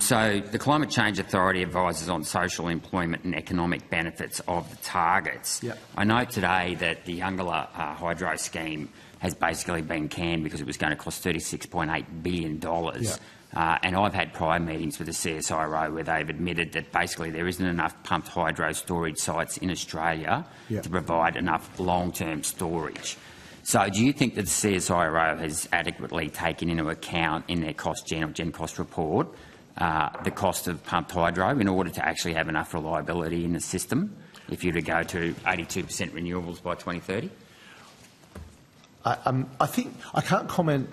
So the Climate Change Authority advises on social, employment and economic benefits of the targets. Yep. I note today that the Youngala hydro scheme has basically been canned because it was going to cost $36.8 billion. Yep. And I've had prior meetings with the CSIRO where they've admitted that basically there isn't enough pumped hydro storage sites in Australia Yep. to provide enough long-term storage. So do you think that the CSIRO has adequately taken into account in their Gen Cost report the cost of pumped hydro in order to actually have enough reliability in the system if you're to go to 82% renewables by 2030? I think I can't comment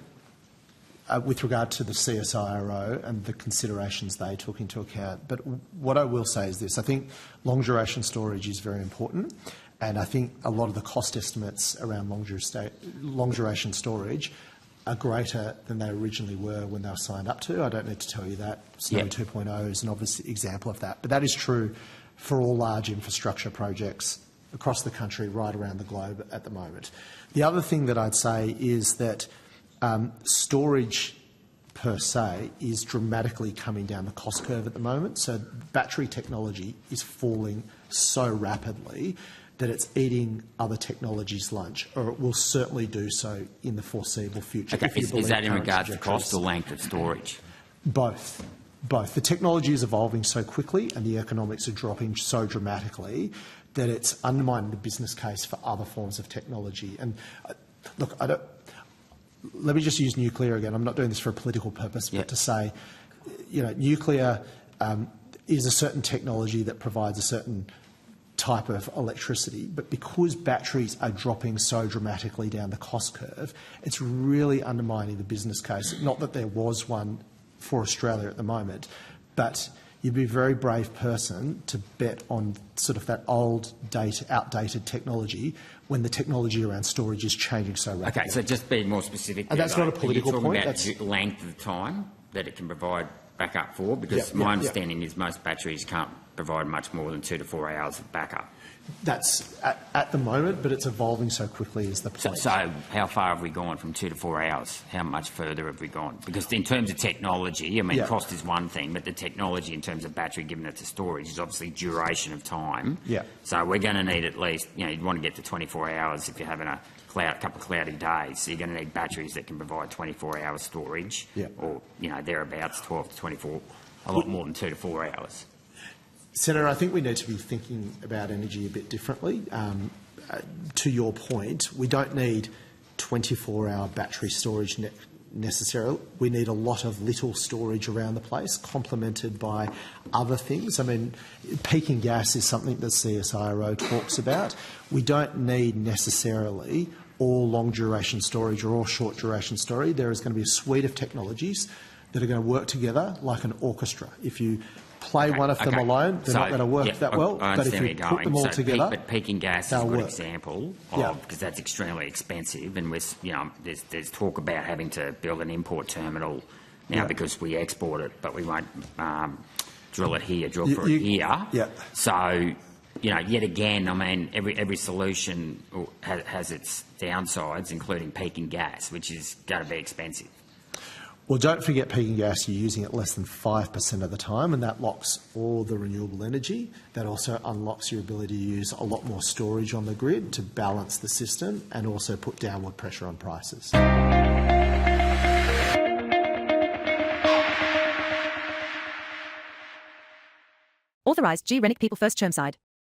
with regard to the CSIRO and the considerations they took into account, but what I will say is this. I think long duration storage is very important, and I think a lot of the cost estimates around long duration storage are greater than they originally were when they were signed up to. I don't need to tell you that. Snowy 2.0 is an obvious example of that, but that is true for all large infrastructure projects across the country, right around the globe at the moment. The other thing that I'd say is that storage per se is dramatically coming down the cost curve at the moment. So battery technology is falling so rapidly that it's eating other technologies' lunch, or it will certainly do so in the foreseeable future. Okay, is that in regards to cost or length of storage? Both. Both. The technology is evolving so quickly and the economics are dropping so dramatically that it's undermining the business case for other forms of technology. And look, let me just use nuclear again. I'm not doing this for a political purpose, but to say, nuclear is a certain technology that provides a certain type of electricity, but because batteries are dropping so dramatically down the cost curve, it's really undermining the business case. Not that there was one for Australia at the moment, but you'd be a very brave person to bet on sort of that outdated technology when the technology around storage is changing so rapidly. Okay, so just be more specific. And that's not a political point. Are you talking about length of time that it can provide backup for? Because my understanding is most batteries can't provide much more than 2 to 4 hours of backup. That's at the moment, but it's evolving so quickly is the point. So how far have we gone from 2 to 4 hours? How much further have we gone? Because in terms of technology, I mean, cost is one thing, but the technology in terms of battery, given it to storage, is obviously duration of time. Yeah. So we're going to need at least, you'd want to get to 24 hours if you're having a couple of cloudy days. So you're going to need batteries that can provide 24-hour storage, or thereabouts, 12 to 24, a lot more than 2 to 4 hours. Senator, I think we need to be thinking about energy a bit differently. To your point, we don't need 24-hour battery storage necessarily. We need a lot of little storage around the place, complemented by other things. I mean, peaking gas is something that CSIRO talks about. We don't need necessarily all long-duration storage or all short-duration storage. There is going to be a suite of technologies that are going to work together like an orchestra. If you play one of them alone, they're not going to work that well. But if you put them all together, but peaking gas is a good example of, because that's extremely expensive, and there's talk about having to build an import terminal now because we export it, but we won't drill it here, drill for it here. Yeah. So, yet again, I mean, every solution has its downsides, including peaking gas, which is going to be expensive. Well, don't forget peaking gas, you're using it less than 5% of the time, and that locks all the renewable energy. That also unlocks your ability to use a lot more storage on the grid to balance the system and also put downward pressure on prices. Authorised G. Rennick People First Chermside.